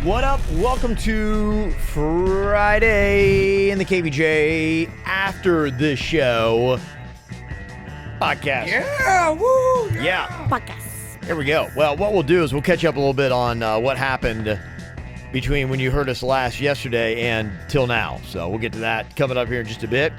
What up? Welcome to Friday in the KVJ After the Show Podcast. Yeah, woo! Yeah. Podcast. Here we go. Well, what we'll do is we'll catch up a little bit on what happened between when you heard us last yesterday and till now. So we'll get to that coming up here in just a bit.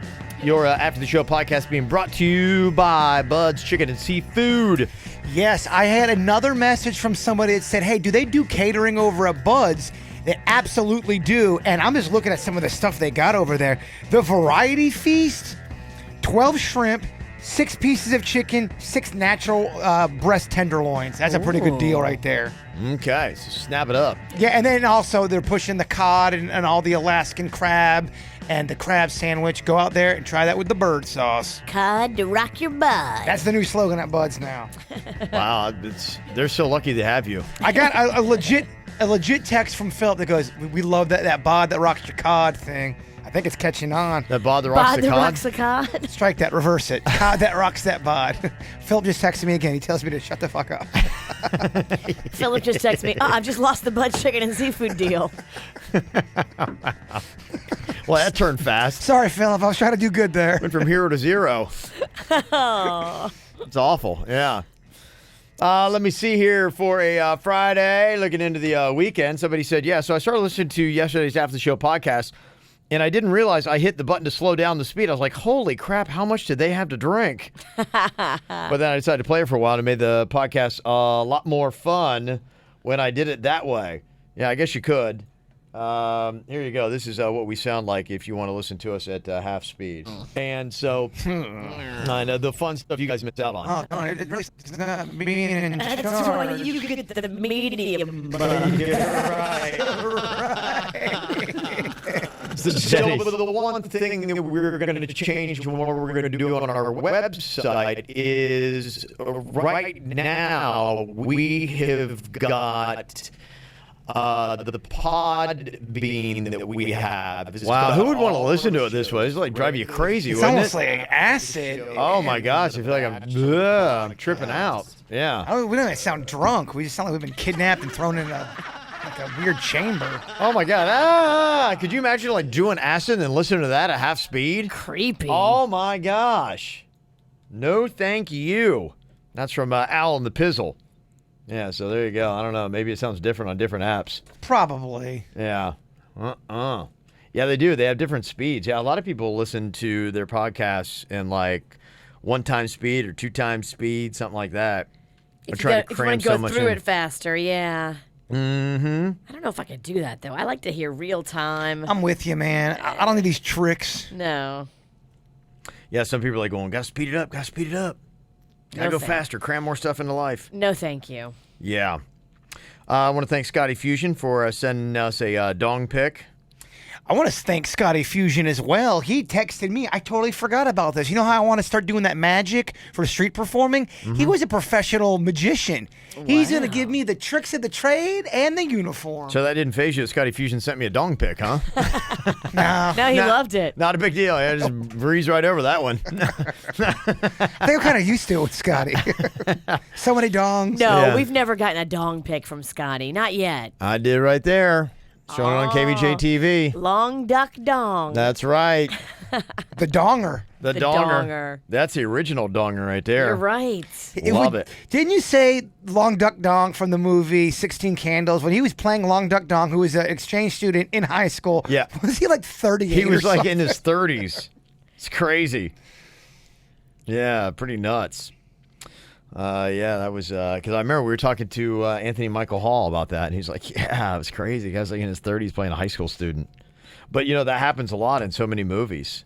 Your After the Show podcast being brought to you by Bud's Chicken and Seafood. Yes, I had another message from somebody that said, hey, do they do catering over at Bud's? They absolutely do. And I'm just looking at some of the stuff they got over there. The variety feast, 12 shrimp, 6 pieces of chicken, 6 natural breast tenderloins. That's a pretty good deal right there. Okay, so snap it up. Yeah, and then also they're pushing the cod and all the Alaskan crab and the crab sandwich. Go out there and try that with the bird sauce. Cod to rock your bud. That's the new slogan at Bud's now. Wow, they're so lucky to have you. I got a legit text from Philip that goes, we love that bod that rocks your cod thing. I think it's catching on. That bod that rocks Bod the that cod? rocks the cod. Strike that, reverse it. Cod that rocks that bod. Philip just texted me again. He tells me to shut the fuck up. Philip just texted me, I've just lost the Bud's Chicken and Seafood deal. Well, that turned fast. Sorry, Philip. I was trying to do good there. Went from hero to zero. Oh. It's awful, yeah. Let me see here for a Friday, looking into the weekend. Somebody said, yeah, so I started listening to yesterday's After the Show podcast, and I didn't realize I hit the button to slow down the speed. I was like, holy crap, how much did they have to drink? But then I decided to play it for a while and it made the podcast a lot more fun when I did it that way. Yeah, I guess you could. Here you go. This is what we sound like if you want to listen to us at half speed. And so, I know the fun stuff you guys miss out on. Oh, no, it really is not being in That's charge. when you get the medium bud. So the one thing that we're going to change and what we're going to do on our website is right now we have got the pod bean that we have. Wow, who would want to listen to it this way? It's like drive you crazy, It's wouldn't almost it? like acid. Oh my gosh, I feel like I'm tripping out. Yeah. We don't even sound drunk. We just sound like we've been kidnapped and thrown in a weird chamber. Oh my God. Could you imagine like doing acid and then listening to that at half speed? Creepy. Oh my gosh. No, thank you. That's from Al and the Pizzle. Yeah, so there you go. I don't know. Maybe it sounds different on different apps. Probably. Yeah. Yeah, they do. They have different speeds. Yeah, a lot of people listen to their podcasts in like 1x speed or 2x speed, something like that. If you want to go through it faster, yeah. Mm-hmm. I don't know if I could do that, though. I like to hear real time. I'm with you, man. I don't need these tricks. No. Yeah, some people are like going, gotta speed it up, gotta speed it up. Gotta No go thanks. faster, cram more stuff into life. No, thank you. Yeah. I want to thank Scotty Fusion for sending us a dong pic. I want to thank Scotty Fusion as well. He texted me. I totally forgot about this. You know how I want to start doing that magic for street performing? He was a professional magician. He's going to give me the tricks of the trade and the uniform. So that didn't phase you that Scotty Fusion sent me a dong pic, huh? No, He loved it. Not a big deal. I just breezed right over that one. I think I'm kind of used to it with Scotty. So many dongs. No, Yeah. we've never gotten a dong pic from Scotty. Not yet. I did right there. Showing it on KVJ TV. Long duck dong. That's right. The donger. The The donger. donger. That's the original donger right there. You're right. Love it. Didn't you say Long Duck Dong from the movie 16 Candles? When he was playing Long Duck Dong, who was an exchange student in high school, Yeah. was he like 38 He was or like something? in his 30s. It's crazy. Yeah, pretty nuts. Yeah, that was because I remember we were talking to Anthony Michael Hall about that, and he's like, "Yeah, it was crazy. The guy's like in his 30s playing a high school student." But you know that happens a lot in so many movies.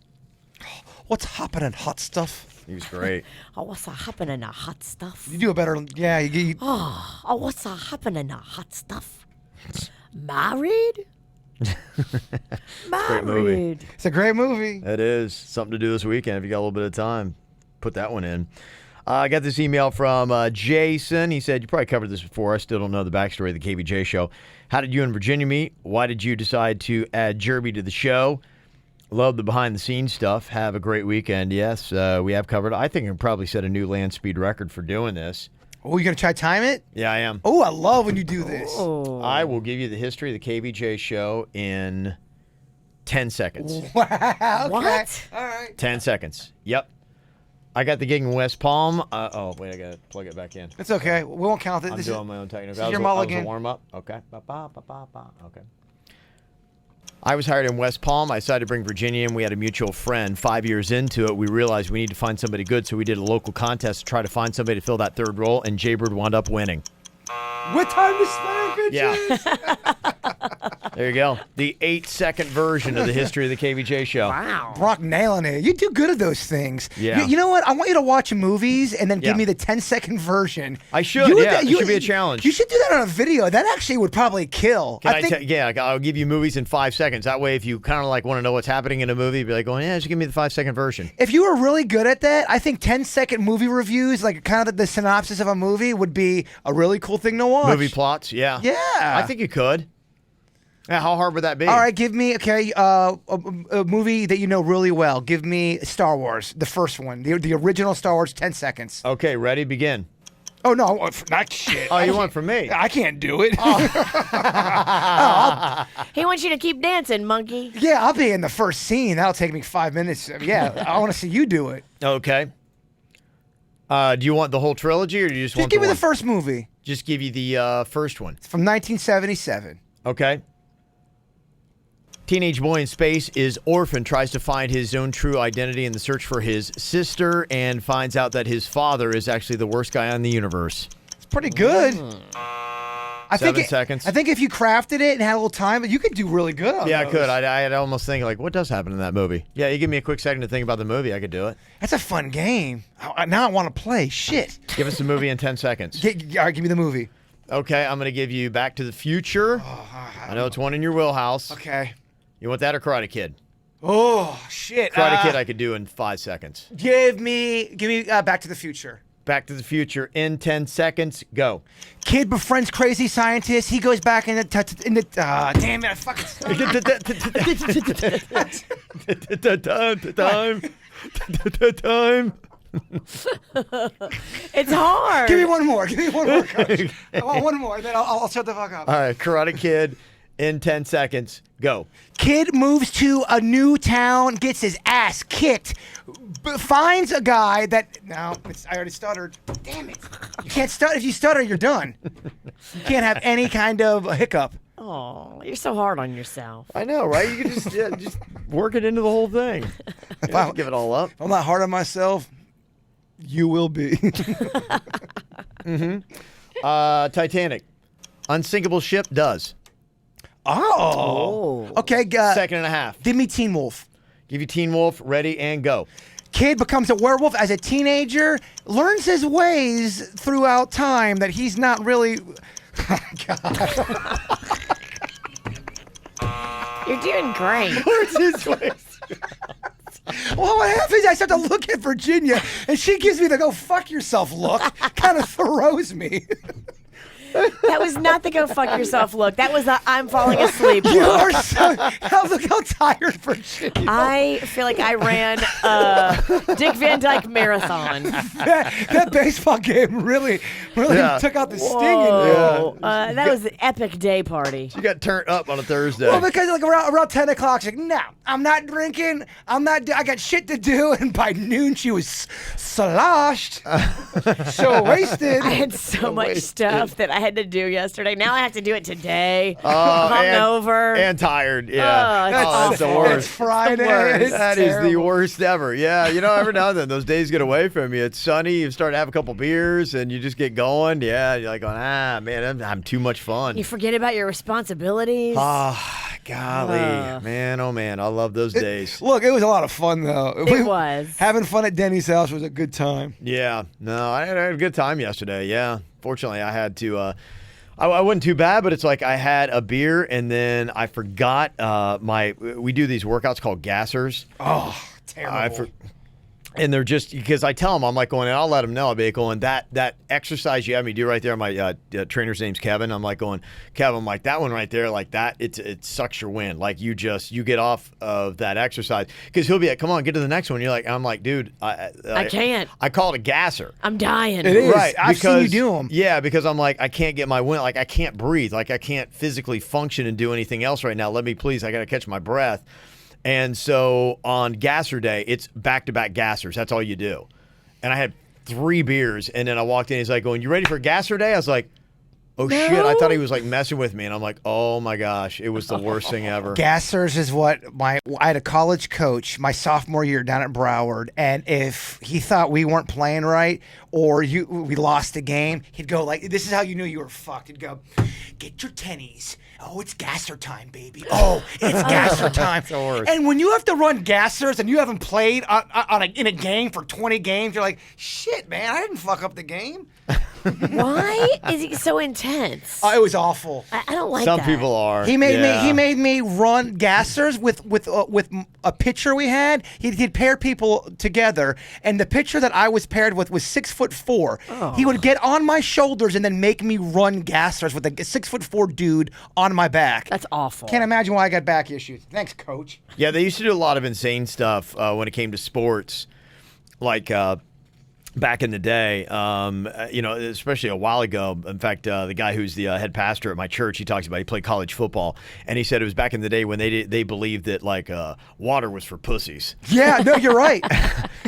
What's happening, hot stuff? He was great. Oh, what's happening, hot stuff? You do a better, yeah. You, Oh, what's happening, hot stuff? Married? Great movie. Married. it's a great movie. It is something to do this weekend if you got a little bit of time. Put that one in. I got this email from Jason. He said, you probably covered this before. I still don't know the backstory of the KVJ show. How did you and Virginia meet? Why did you decide to add Jerby to the show? Love the behind-the-scenes stuff. Have a great weekend. Yes, we have covered. I think I probably set a new land speed record for doing this. Oh, you gonna try to time it? Yeah, I am. Oh, I love when you do this. Oh. I will give you the history of the KVJ show in 10 seconds. Wow. Okay. What? All right. 10 seconds. Yep. I got the gig in West Palm. Oh, wait, I got to plug it back in. It's okay. We won't count it. I'm This doing my own technical. this is your That was mulligan. a warm-up. Okay. Okay. I was hired in West Palm. I decided to bring Virginia in. We had a mutual friend. 5 years into it, we realized we need to find somebody good, so we did a local contest to try to find somebody to fill that third role, and Jaybird wound up winning. With time to spare, bitches. Yeah. There you go. The 8-second version of the history of the KVJ show. Wow. Brock nailing it. You do good at those things. Yeah. You know what? I want you to watch movies and then give Yeah. me the 10-second version. I should, yeah. It should be a challenge. You should do that on a video. That actually would probably kill. Yeah, I'll give you movies in 5 seconds. That way, if you kind of like want to know what's happening in a movie, you'd be like, going, yeah, just give me the 5-second version. If you were really good at that, I think 10-second movie reviews, like kind of the synopsis of a movie, would be a really cool thing to watch. Movie plots, yeah. Yeah. I think you could. Yeah, how hard would that be? All right, give me a movie that you know really well. Give me Star Wars, the first one, the original Star Wars. 10 seconds. Okay, ready, begin. Oh no, I want not shit. Oh, you want from me? I can't do it. He wants you to keep dancing, monkey. Yeah, I'll be in the first scene. That'll take me 5 minutes. Yeah, I want to see you do it. Okay. Do you want the whole trilogy, or do you just want give me one? the first movie. Just give you the first one. It's from 1977. Okay. Teenage boy in space is orphaned, tries to find his own true identity in the search for his sister, and finds out that his father is actually the worst guy on the universe. It's pretty good. I 7 seconds. I think if you crafted it and had a little time, you could do really good on Yeah, I those. could. I'd almost think, like, what does happen in that movie? Yeah, you give me a quick second to think about the movie, I could do it. That's a fun game. Now I want to play. Shit. Give us the movie in 10 seconds. All right, give me the movie. Okay, I'm going to give you Back to the Future. I know it's one in your wheelhouse. Okay. You want that or Karate Kid? Oh, shit. Karate Kid I could do in 5 seconds. Give me Back to the Future. Back to the Future in 10 seconds. Go. Kid befriends crazy scientist. He goes back in the damn it, I fucking Time. It's hard. Give me one more. Coach. I want one more, then I'll shut the fuck up. All right, Karate Kid in 10 seconds. Go. Kid moves to a new town, gets his ass kicked, finds a guy that... No, I already stuttered. Damn it. You can't stutter. If you stutter, you're done. You can't have any kind of a hiccup. Oh, you're so hard on yourself. I know, right? You can just work it into the whole thing. You don't have to give it all up. If I'm not hard on myself, you will be. Titanic. Unsinkable ship does. Oh. Okay. Second and a half. Give me Teen Wolf. Give you Teen Wolf. Ready and go. Kid becomes a werewolf as a teenager, learns his ways throughout time that he's not really... God. You're doing great. Where's his ways? Well, what happens? I start to look at Virginia, and she gives me the "go fuck yourself" look. Kind of throws me. That was not the go fuck yourself look. That was the I'm falling asleep You look. are so. Look how tired Virginia. I feel like I ran a Dick Van Dyke marathon. That baseball game really Yeah. took out the sting in Whoa. you. That was an epic day party. You got turned up on a Thursday. Well, because like around 10 o'clock, she's like, no, I'm not drinking. I got shit to do. And by noon, she was sloshed. So wasted. I had so much wasted. stuff that I had to do yesterday. Now I have to do it today. Oh, Hungover. and tired. Yeah. Oh, that's the awful. worst. It's Friday. worst. It's That is the terrible. worst ever. Yeah, every now and then those days get away from you. It's sunny. You start to have a couple beers, and you just get going. Yeah, you're like, going, man, I'm having too much fun. You forget about your responsibilities. Golly, man, oh man, I love those days. Look, it was a lot of fun, though. It was. Having fun at Denny's house was a good time. Yeah, no, I had a good time yesterday. Yeah, fortunately, I had to. I wasn't too bad, but it's like I had a beer and then I forgot we do these workouts called gassers. Oh, terrible. And they're just, because I tell them, I'm like going, and I'll let them know, I'll be going, that exercise you had me do right there, my trainer's name's Kevin. I'm like going, Kevin, I'm like, that one right there, like that, it sucks your wind. Like you get off of that exercise. Because he'll be like, come on, get to the next one. You're like, I'm like, dude, I can't. I call it a gasser. I'm dying. It is. Right. I've seen you do them. Yeah, because I'm like, I can't get my wind, like I can't breathe, like I can't physically function and do anything else right now. Let me please, I got to catch my breath. And so on gasser day, it's back-to-back gassers. That's all you do. And I had 3 beers, and then I walked in. He's like going, you ready for gasser day? I was like, oh, No. shit. I thought he was like messing with me. And I'm like, oh, my gosh. It was the worst thing ever. Gassers is what I had a college coach my sophomore year down at Broward, and if he thought we weren't playing right or we lost a game, he'd go like, this is how you knew you were fucked. He'd go, get your tennies. Oh, it's gasser time, baby. Oh, it's gasser time. the worst. And when you have to run gassers and you haven't played in a game for 20 games, you're like, shit, man, I didn't fuck up the game. Why is he so intense? It was awful. I don't like Some that. people are. He made Yeah. me run gassers with a pitcher we had. He'd pair people together, and the pitcher that I was paired with was 6'4". Oh. He would get on my shoulders and then make me run gassers with a 6'4" dude on my back. That's awful. Can't imagine why I got back issues. Thanks, coach. Yeah, they used to do a lot of insane stuff when it came to sports, like back in the day, especially a while ago. In fact, the guy who's the head pastor at my church, he talks about he played college football, and he said it was back in the day when they believed that like water was for pussies. Yeah, no, you're right.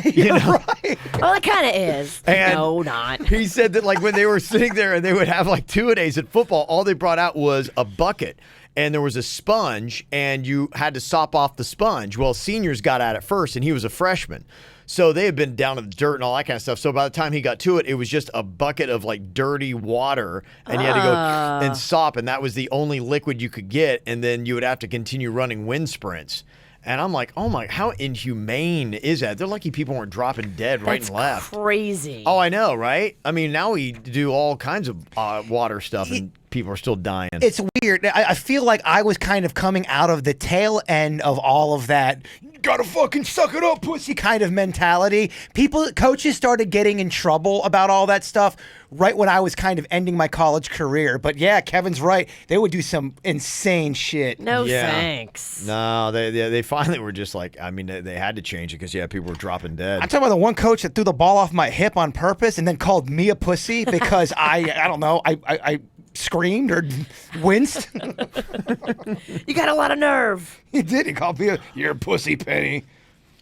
You're right. Well, it kind of is. And No, not. He said that like when they were sitting there and they would have like 2-a-days at football, all they brought out was a bucket. And there was a sponge, and you had to sop off the sponge. Well, seniors got at it first, and he was a freshman. So they had been down to the dirt and all that kind of stuff. So by the time he got to it, it was just a bucket of like dirty water, and you had to go and sop, and that was the only liquid you could get. And then you would have to continue running wind sprints. And I'm like, oh my, how inhumane is that? They're lucky people weren't dropping dead right That's and left. crazy. Oh, I know, right? I mean, now we do all kinds of water stuff, and people are still dying. It's weird. I feel like I was kind of coming out of the tail end of all of that. You gotta fucking suck it up, pussy kind of mentality. Coaches started getting in trouble about all that stuff right when I was kind of ending my college career. But yeah, Kevin's right. They would do some insane shit. No Yeah. thanks. No, they finally were just like, I mean, they had to change it because, yeah, people were dropping dead. I'm talking about the one coach that threw the ball off my hip on purpose and then called me a pussy because I don't know, I screamed or winced. You got a lot of nerve. He did. He called me you're a pussy, Penny.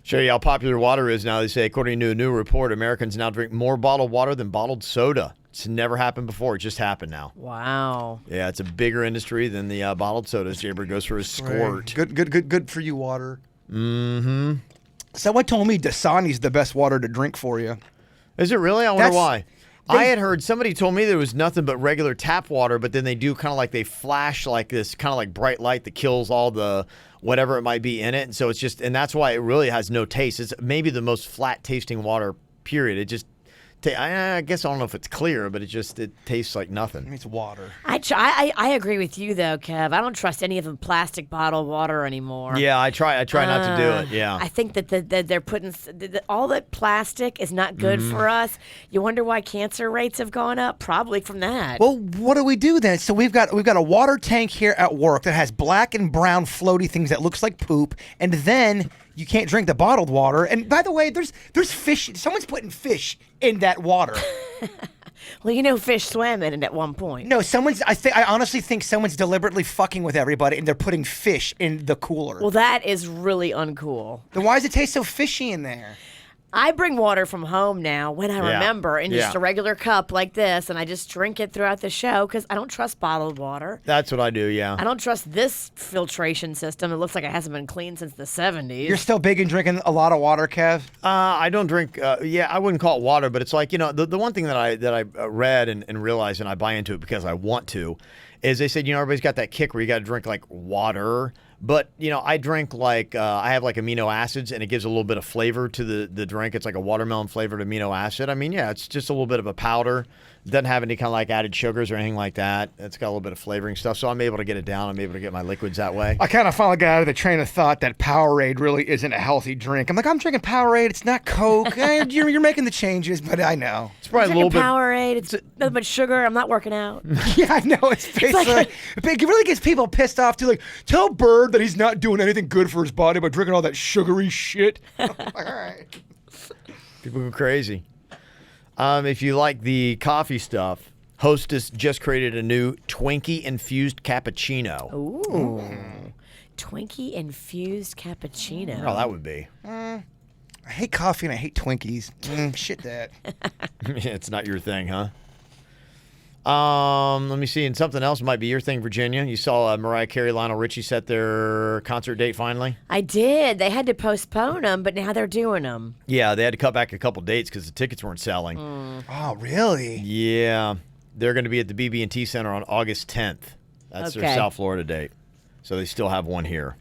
Show you how popular water is now. They say, according to a new report, Americans now drink more bottled water than bottled soda. It's never happened before. It just happened now. Wow. Yeah, it's a bigger industry than the bottled sodas. Jaber goes for a squirt. Good for you, water. Mm-hmm. Someone told me Dasani's the best water to drink for you. Is it really? I wonder That's- why. I had heard somebody told me there was nothing but regular tap water, but then they do kind of like they flash like this kind of like bright light that kills all the whatever it might be in it. And so it's just, and that's why it really has no taste. It's maybe the most flat tasting water, period. It just, I guess I don't know if it's clear, but it tastes like nothing. It's water. I agree with you though, Kev. I don't trust any of the plastic bottled water anymore. Yeah, I try not to do it. Yeah. I think that they're putting all that plastic is not good for us. You wonder why cancer rates have gone up? Probably from that. Well, what do we do then? So we've got a water tank here at work that has black and brown floaty things that looks like poop, and then you can't drink the bottled water. And by the way, there's fish. Someone's putting fish in that water. Well, fish swam in it at one point. No, I honestly think someone's deliberately fucking with everybody, and they're putting fish in the cooler. Well, that is really uncool. Then why does it taste so fishy in there? I bring water from home now when I remember in just Yeah. a regular cup like this, and I just drink it throughout the show because I don't trust bottled water. That's what I do, yeah. I don't trust this filtration system. It looks like it hasn't been cleaned since the 70s. You're still big in drinking a lot of water, Kev? I don't drink. I wouldn't call it water, but it's like the one thing that I read and realized, and I buy into it because I want to, is they said everybody's got that kick where you got to drink like water But, I drink I have amino acids, and it gives a little bit of flavor to the drink. It's like a watermelon flavored amino acid. I mean, yeah, it's just a little bit of a powder. It doesn't have any kind of added sugars or anything like that. It's got a little bit of flavoring stuff, so I'm able to get it down. I'm able to get my liquids that way. I kind of finally got out of the train of thought that Powerade really isn't a healthy drink. I'm drinking Powerade. It's not Coke. You're making the changes, but I know. It's probably a little bit. Powerade. It's nothing but sugar. I'm not working out. Yeah, I know. It's basically, it really gets people pissed off too. Tell Bird that he's not doing anything good for his body by drinking all that sugary shit. All right. People go crazy. If you like the coffee stuff, Hostess just created a new Twinkie-infused cappuccino. Ooh. Twinkie infused cappuccino. Oh, that would be. I hate coffee and I hate Twinkies. Shit that. It's not your thing, huh? Let me see. And something else might be your thing, Virginia. You saw Mariah Carey, Lionel Richie set their concert date finally? I did. They had to postpone them, but now they're doing them. Yeah, they had to cut back a couple dates because the tickets weren't selling. Oh, really? Yeah. They're going to be at the BB&T Center on August 10th. That's their South Florida date. So they still have one here.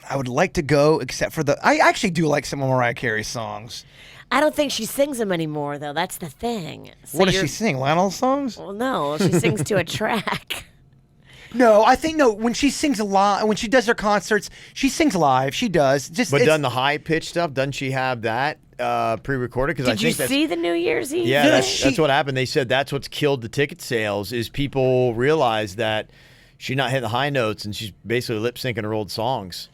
I would like to go, except for I actually do like some of Mariah Carey's songs. I don't think she sings them anymore, though. That's the thing. So What does she sing? Lionel's songs? Well, no. She sings to a track. No, I think when she sings live, when she does her concerts, she sings live. She does. But done the high pitch stuff, doesn't she have that pre-recorded? Because I think Did you see the New Year's Eve? Yeah, that's what happened. They said that's what's killed the ticket sales is people realize that she's not hitting the high notes and she's basically lip syncing her old songs.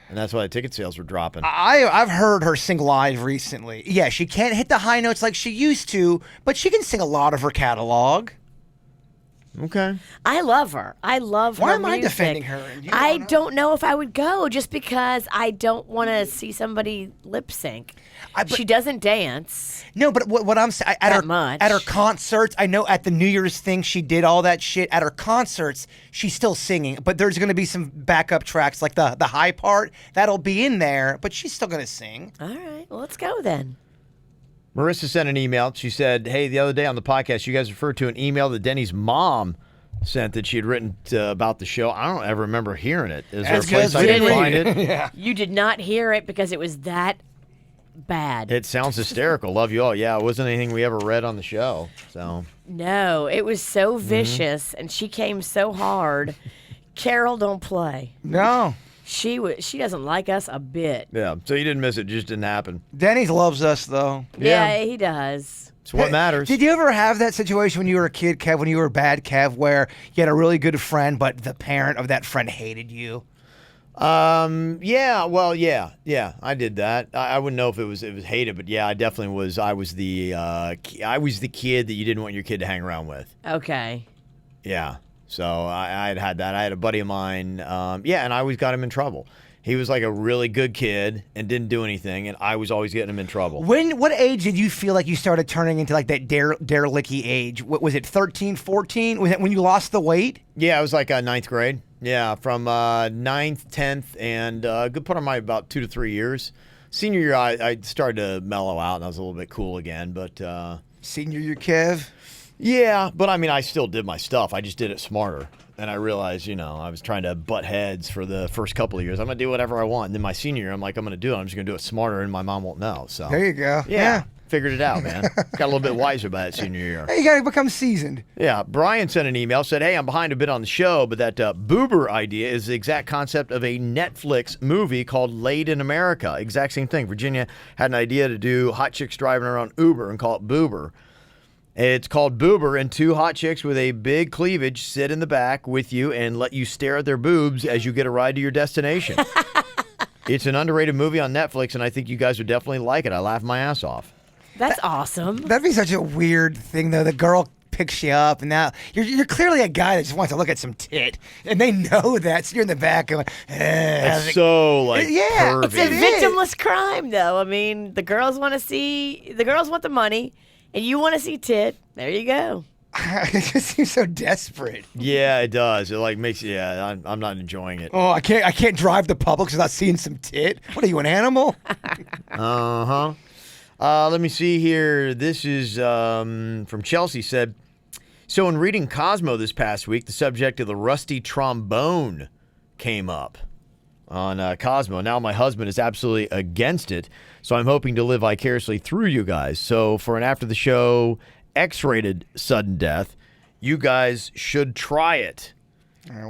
And that's why the ticket sales were dropping. I've heard her sing live recently. Yeah, she can't hit the high notes like she used to, but she can sing a lot of her catalog. Okay. I love her. I love her. Why am I music. defending her? I don't know if I would go just because I don't want to see somebody lip sync. She doesn't dance. No, but what I'm saying at her concerts, I know at the New Year's thing she did all that shit. At her concerts, she's still singing, but there's going to be some backup tracks like the high part that'll be in there, but she's still going to sing. All right, well, let's go then. Marissa sent an email. She said, hey, the other day on the podcast, you guys referred to an email that Denny's mom sent that she had written about the show. I don't ever remember hearing it. Is there a place I can find it? Yeah. You did not hear it because it was that bad. It sounds hysterical. Love you all. Yeah, it wasn't anything we ever read on the show. So No, it was so vicious, and she came so hard. Carol don't play. No. She doesn't like us a bit. Yeah, so you didn't miss it. It just didn't happen. Denny's loves us, though. Yeah, he does. It's what matters. Did you ever have that situation when you were a kid, Kev, when you were a bad Kev, where you had a really good friend, but the parent of that friend hated you? Yeah, well, yeah, I did that. I wouldn't know if it was hated, but yeah, I definitely was. I was the kid that you didn't want your kid to hang around with. Okay. Yeah. So I had that. I had a buddy of mine, and I always got him in trouble. He was like a really good kid and didn't do anything, and I was always getting him in trouble. What age did you feel like you started turning into like that derelicky age? What was it, 13, 14? Was it when you lost the weight? Yeah, it was like ninth grade. Yeah, from 9th, 10th, and a good part of my about 2 to 3 years. Senior year, I started to mellow out, and I was a little bit cool again. But Senior year, Kev? Yeah, but I mean, I still did my stuff. I just did it smarter. And I realized, I was trying to butt heads for the first couple of years. I'm going to do whatever I want. And then my senior year, I'm like, I'm going to do it. I'm just going to do it smarter, and my mom won't know. So there you go. Yeah. Figured it out, man. Got a little bit wiser by that senior year. Hey, you got to become seasoned. Yeah. Brian sent an email, said, hey, I'm behind a bit on the show, but that Boober idea is the exact concept of a Netflix movie called Laid in America. Exact same thing. Virginia had an idea to do hot chicks driving around Uber and call it Boober. It's called Boober, and 2 hot chicks with a big cleavage sit in the back with you and let you stare at their boobs as you get a ride to your destination. It's an underrated movie on Netflix, and I think you guys would definitely like it. I laughed my ass off. That's awesome. That'd be such a weird thing, though. The girl picks you up, and now you're clearly a guy that just wants to look at some tit, and they know that. So you're in the back going, It's so pervy. It's a victimless crime, though. I mean, the girls want the money. And you want to see tit? There you go. It just seems so desperate. Yeah, it does. It makes I'm not enjoying it. Oh, I can't drive the Publix without seeing some tit. What are you, an animal? Let me see here. This is from Chelsea. Said, so in reading Cosmo this past week, the subject of the rusty trombone came up. on Cosmo. Now my husband is absolutely against it, so I'm hoping to live vicariously through you guys. So for an after the show X-rated sudden death, you guys should try it.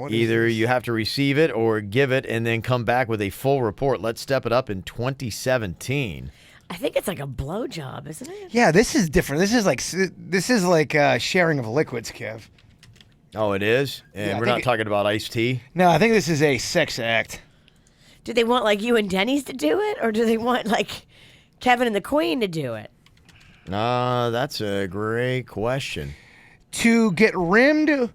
Either you have to receive it or give it and then come back with a full report. Let's step it up in 2017. I think it's like a blowjob, isn't it? Yeah, this is different. This is like sharing of liquids, Kev. Oh, it is? And Yeah, I we're think not talking about iced tea? No, I think this is a sex act. Do they want like you and Denny's to do it, or do they want like Kevin and the Queen to do it? That's a great question. To get rimmed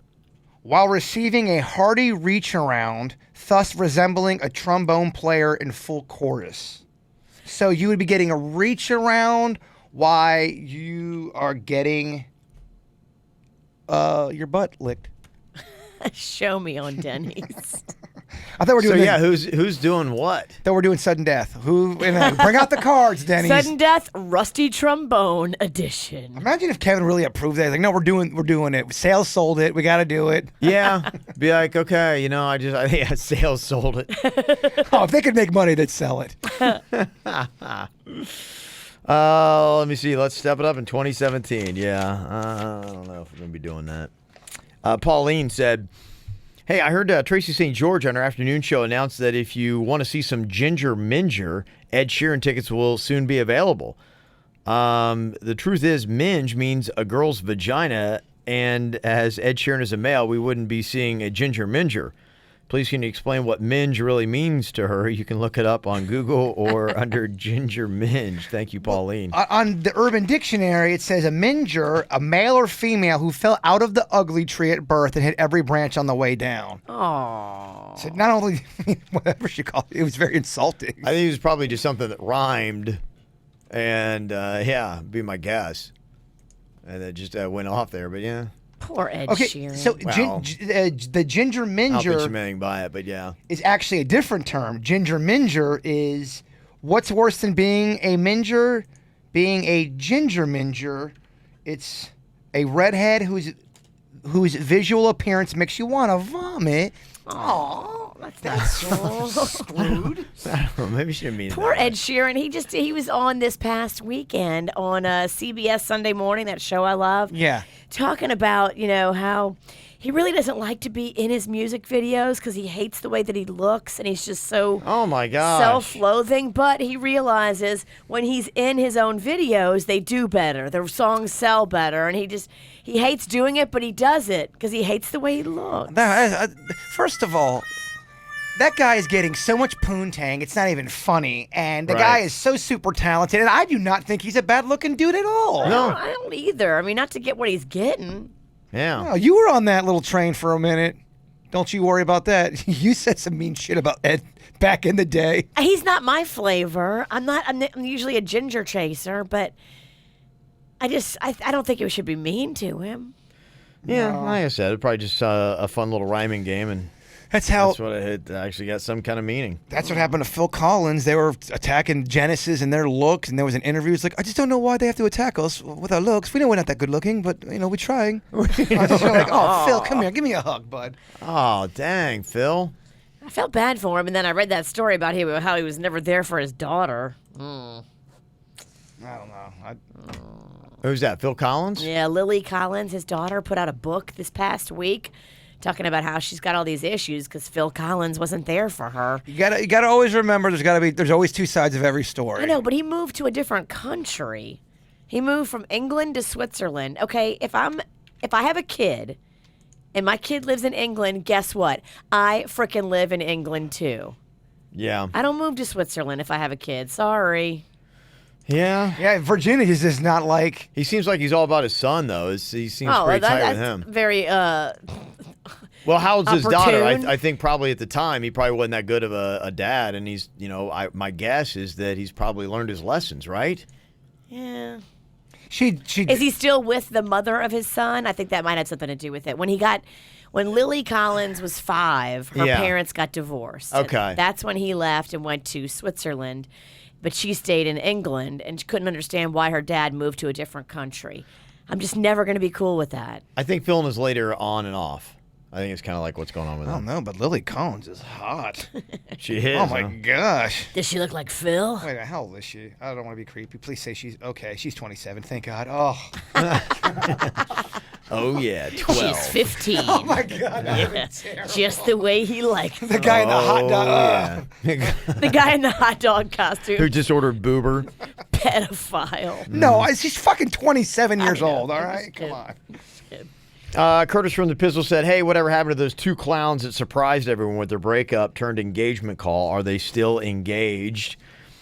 while receiving a hearty reach around, thus resembling a trombone player in full chorus. So you would be getting a reach around while you are getting your butt licked. Show me on Denny's. I thought we're doing who's doing what? Thought we're doing sudden death. Bring out the cards, Denny's. Sudden death, rusty trombone edition. Imagine if Kevin really approved that. He's like, no, we're doing it. Sales sold it. We got to do it. Yeah. Be like, okay, I think sales sold it. Oh, if they could make money, they'd sell it. Let me see. Let's step it up in 2017. Yeah. I don't know if we're going to be doing that. Pauline said, hey, I heard Tracy St. George on our afternoon show announce that if you want to see some Ginger Minger, Ed Sheeran tickets will soon be available. The truth is, minge means a girl's vagina, and as Ed Sheeran is a male, we wouldn't be seeing a Ginger Minger. Please can you explain what minge really means to her? You can look it up on Google or under Ginger Minge. Thank you, Pauline. On the Urban Dictionary, it says a minger, a male or female who fell out of the ugly tree at birth and hit every branch on the way down. Oh. So not only, whatever she called it, it was very insulting. I think it was probably just something that rhymed, and be my guess. And it just went off there, but yeah. Poor Ed Okay, Sheeran. so the Ginger I don't think Minger she meant by it, but yeah. is actually a different term. Ginger Minger is what's worse than being a minger? Being a ginger minger. It's a redhead whose visual appearance makes you want to vomit. Oh, that's not Screwed. I don't know, maybe she didn't mean Poor that. Ed Sheeran. He was on this past weekend on CBS Sunday Morning, that show I love. Yeah. Talking about, how he really doesn't like to be in his music videos because he hates the way that he looks and he's just so Oh my gosh. self-loathing. But he realizes when he's in his own videos, they do better. Their songs sell better. And he hates doing it, but he does it because he hates the way he looks. First of all, that guy is getting so much poontang, it's not even funny. And the Right. guy is so super talented, and I do not think he's a bad-looking dude at all. No. I don't either. I mean, not to get what he's getting. Yeah. Oh, you were on that little train for a minute. Don't you worry about that. You said some mean shit about Ed back in the day. He's not my flavor. I'm usually a ginger chaser, but I don't think you should be mean to him. Yeah, No. like I said, it's probably just a fun little rhyming game, and That's that's what it actually got some kind of meaning. That's what happened to Phil Collins. They were attacking Genesis and their looks, and there was an interview. It's like, I just don't know why they have to attack us with our looks. We know we're not that good looking, but we're trying. I was just like, oh, Phil, come here, give me a hug, bud. Oh, dang, Phil. I felt bad for him, and then I read that story about how he was never there for his daughter. I don't know. Who's that, Phil Collins? Yeah, Lily Collins, his daughter, put out a book this past week talking about how she's got all these issues because Phil Collins wasn't there for her. You gotta always remember there's always two sides of every story. I know, but he moved to a different country. He moved from England to Switzerland. Okay, if I have a kid and my kid lives in England, guess what? I frickin' live in England too. Yeah. I don't move to Switzerland if I have a kid. Sorry. Yeah. Yeah, Virginia is just not like. He seems like he's all about his son, though. He seems pretty tight with him. Very Well, how old's his daughter? opportune. I think probably at the time he probably wasn't that good of a dad, and he's, my guess is that he's probably learned his lessons, right? yeah. She Is he still with the mother of his son? I think that might have something to do with it. When Lily Collins was 5, her Yeah. parents got divorced. Okay. That's when he left and went to Switzerland, but she stayed in England and she couldn't understand why her dad moved to a different country. I'm just never going to be cool with that. I think Phil is later on and off. I think it's kind of like what's going on with I don't them. know, but Lily Collins is hot. She is. Oh my huh? gosh. Does she look like Phil? Wait, how old is she? I don't want to be creepy. Please say she's okay. She's 27. Thank God. Oh. Oh yeah, 12. She's 15. Oh my God. Yeah. Just the way he likes The it. guy in the hot dog. Yeah. The guy in the hot dog costume. Who just ordered boober? Pedophile. No, she's fucking 27 years know, old. All I'm right, just come kidding. on. Curtis from the Pistol said, hey, whatever happened to those two clowns that surprised everyone with their breakup turned engagement call? Are they still engaged?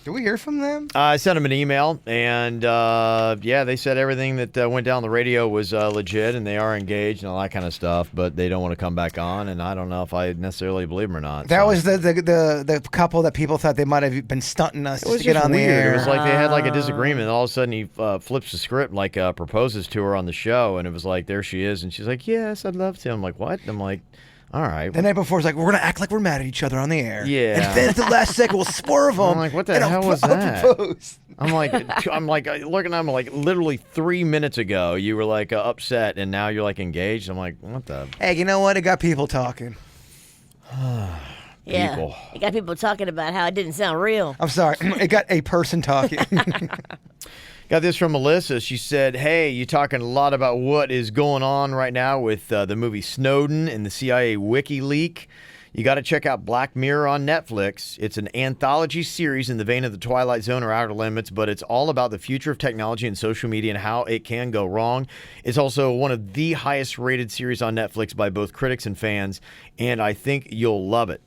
Did we hear from them? I sent them an email, and yeah, they said everything that went down the radio was legit, and they are engaged and all that kind of stuff, but they don't want to come back on, and I don't know if I necessarily believe them or not. That so. was the couple that people thought they might have been stunting us It was to get just on the weird. air. It was like they had like a disagreement, and all of a sudden he flips the script, like proposes to her on the show, and it was like, there she is, and she's like, yes, I'd love to. I'm like, what? I'm like, all right. The night before, it's like, we're going to act like we're mad at each other on the air. Yeah. And then at the last second, we'll swerve them. I'm like, what the and hell was I'll that? propose. I'm like, looking at him like literally 3 minutes ago, you were like upset, and now you're like engaged. I'm like, what the? Hey, you know what? It got people talking. Yeah. People. You got people talking about how it didn't sound real. I'm sorry. It got a person talking. Got this from Melissa. She said, hey, you're talking a lot about what is going on right now with the movie Snowden and the CIA wiki leak. You got to check out Black Mirror on Netflix. It's an anthology series in the vein of The Twilight Zone or Outer Limits, but it's all about the future of technology and social media and how it can go wrong. It's also one of the highest rated series on Netflix by both critics and fans, and I think you'll love it.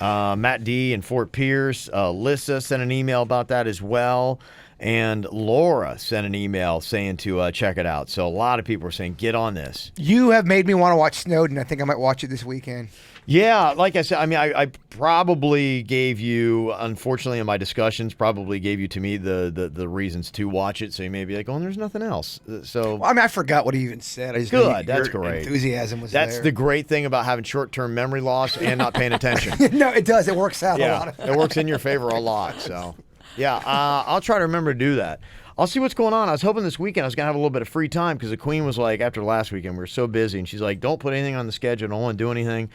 Matt D. in Fort Pierce. Alyssa sent an email about that as well. And Laura sent an email saying to check it out. So a lot of people are saying, get on this. You have made me want to watch Snowden. I think I might watch it this weekend. Yeah, like I said, I mean, I probably gave you, unfortunately, in my discussions, probably gave you to me the reasons to watch it. So you may be like, oh, there's nothing else. So Well, I mean, I forgot what he even said. I just Good, knew that's your great. Enthusiasm was that's there. the great thing about having short-term memory loss and not paying attention. No, it does. It works out a lot. Yeah, it works in your favor a lot. So, yeah, I'll try to remember to do that. I'll see what's going on. I was hoping this weekend I was going to have a little bit of free time because the Queen was like, after last weekend, we were so busy. And she's like, don't put anything on the schedule. I don't want to do anything.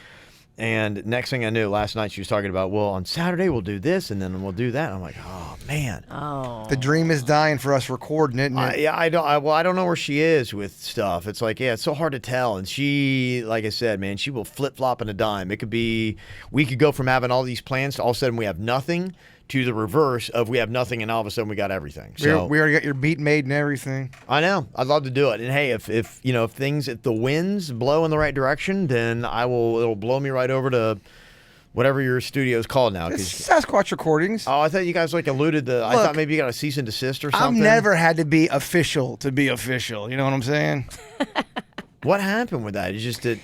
And next thing I knew, last night she was talking about, well, on Saturday we'll do this and then we'll do that. I'm like, oh, man. Oh. The dream is dying for us recording it. Isn't it? Yeah, I don't know where she is with stuff. It's like, yeah, it's so hard to tell. And she, like I said, man, she will flip flop in a dime. It could be, we could go from having all these plans to all of a sudden we have nothing, to the reverse of we have nothing and all of a sudden we got everything. So We already got your beat made and everything. I know, I'd love to do it. And hey, if the winds blow in the right direction, then it'll blow me right over to whatever your studio is called now. It's 'cause- Sasquatch Recordings. Oh, I thought you guys alluded to. I Look, thought maybe you got a cease and desist or I've something. never had to be official to be official. You know what I'm saying? What happened with that? You just did.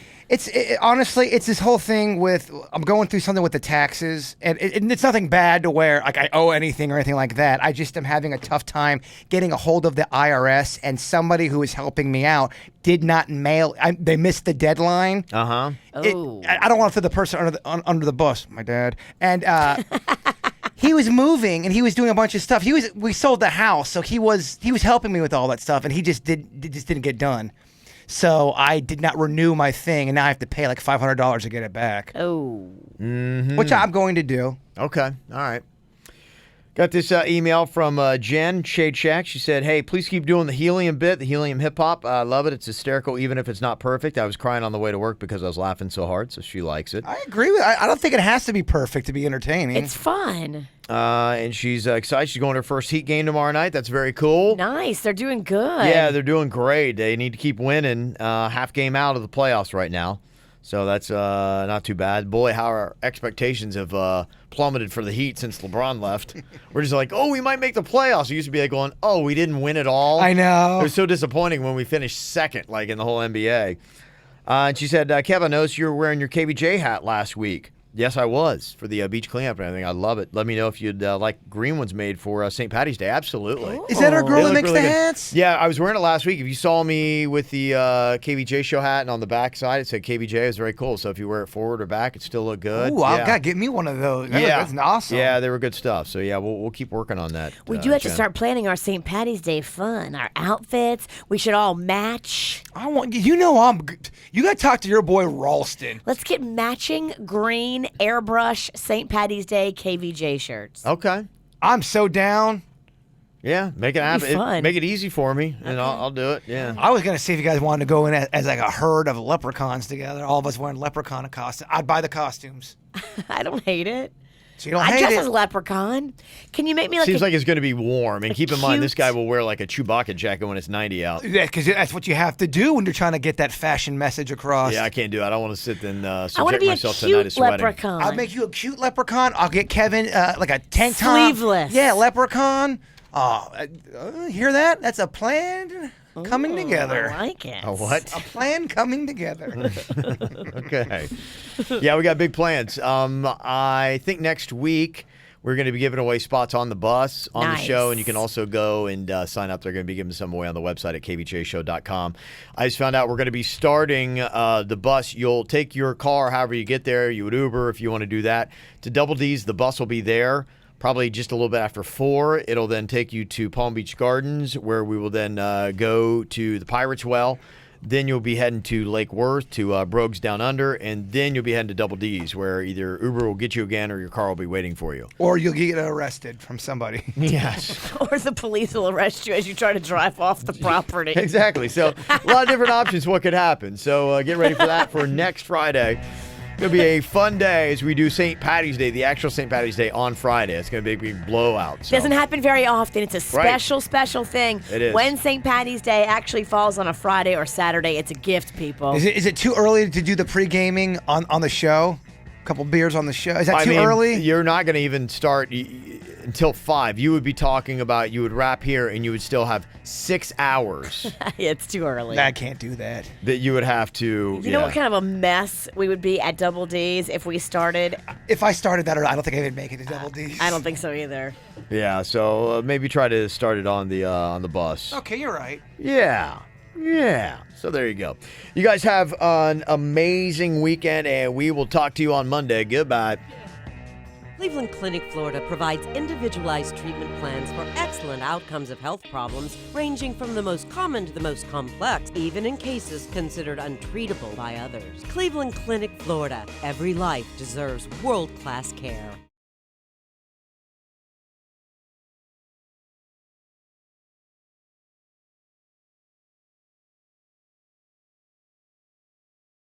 Honestly, it's this whole thing with I'm going through something with the taxes, and it's nothing bad to where like I owe anything or anything like that. I just am having a tough time getting a hold of the IRS, and somebody who is helping me out did not mail. They missed the deadline. Uh huh. Oh. I don't want to throw the person under the bus, my dad. And he was moving and he was doing a bunch of stuff. We sold the house, so he was helping me with all that stuff, and he just didn't get done. So I did not renew my thing, and now I have to pay like $500 to get it back, Oh. which I'm going to do. Okay. All right. Got this email from Jen Shade Shack. She said, hey, please keep doing the helium bit, the helium hip hop. I love it. It's hysterical, even if it's not perfect. I was crying on the way to work because I was laughing so hard, so she likes it. I agree with. I don't think it has to be perfect to be entertaining. It's fun. And she's excited. She's going to her first Heat game tomorrow night. That's very cool. Nice. They're doing good. Yeah, they're doing great. They need to keep winning. Half game out of the playoffs right now. So that's not too bad. Boy, how our expectations have plummeted for the Heat since LeBron left. We're just like, oh, we might make the playoffs. We used to be like going, oh, we didn't win at all. I know. It was so disappointing when we finished second, like in the whole NBA. And she said, Kev, I noticed you were wearing your KVJ hat last week. Yes, I was for the beach cleanup and everything. I love it. Let me know if you'd like green ones made for St. Patty's Day. Absolutely. Ooh. Is that our They girl that look makes really the good. hats? Yeah, I was wearing it last week. If you saw me with the KVJ show hat and on the back side it said KVJ, it was very cool. So if you wear it forward or back, it still look good. Ooh, I've got to get me one of those. That's awesome. Yeah, they were good stuff. So yeah, we'll keep working on that. We do have to Jen. start planning our St. Patty's Day fun, our outfits. We should all match. I want you got to talk to your boy Ralston. Let's get matching green airbrush St. Patty's Day KVJ shirts. Okay. I'm so down. Yeah, make it happen. fun. Make it easy for me, and I'll do it. Yeah. I was gonna see if you guys wanted to go in as like a herd of leprechauns together, all of us wearing leprechaun costumes. I'd buy the costumes. I don't hate it. So you don't I hate dress it. as a leprechaun. Can you make me like Seems a, like it's going to be warm, and keep in mind this cute- guy will wear like a Chewbacca jacket when it's 90 out. Yeah, because that's what you have to do when you're trying to get that fashion message across. Yeah, I can't do it. I don't want to sit and I want to subject be a myself to a night of cute sweating. leprechaun. I'll make you a cute leprechaun. I'll get Kevin like a tank top. Sleeveless. Yeah, leprechaun. Hear that? That's a plan coming together. I like it. A what? A plan coming together. Okay. Yeah, we got big plans. I think next week we're going to be giving away spots on the bus on the show, and you can also go and sign up. They're going to be giving some away on the website at kvjshow.com. I just found out we're going to be starting the bus. You'll take your car however you get there. You would Uber if you want to do that. To Double D's, the bus will be there. Probably just a little bit after 4. It'll then take you to Palm Beach Gardens, where we will then go to the Pirates Well. Then you'll be heading to Lake Worth, to Brogues Down Under, and then you'll be heading to Double D's, where either Uber will get you again or your car will be waiting for you. Or you'll get arrested from somebody. Yes. Or the police will arrest you as you try to drive off the property. Exactly. So a lot of different options what could happen. So get ready for that for next Friday. It'll be a fun day as we do St. Patty's Day, the actual St. Patty's Day on Friday. It's going to be a big blowout. So. Doesn't happen very often. It's a special, special thing. It is. When St. Patty's Day actually falls on a Friday or Saturday, it's a gift, people. Is it too early to do the pre-gaming on the show? A couple beers on the show. Is that I too mean, early? You're not going to even start until 5. You would be talking about, you would wrap here and you would still have 6 hours It's too early. I can't do that. that you would have to. You know what kind of a mess we would be at Double D's if we started? If I started that, I don't think I would make it to Double D's. I don't think so either. Yeah, so maybe try to start it on the bus. Okay, you're right. Yeah. So there you go. You guys have an amazing weekend, and we will talk to you on Monday. Goodbye. Cleveland Clinic, Florida provides individualized treatment plans for excellent outcomes of health problems ranging from the most common to the most complex, even in cases considered untreatable by others. Cleveland Clinic, Florida. Every life deserves world-class care.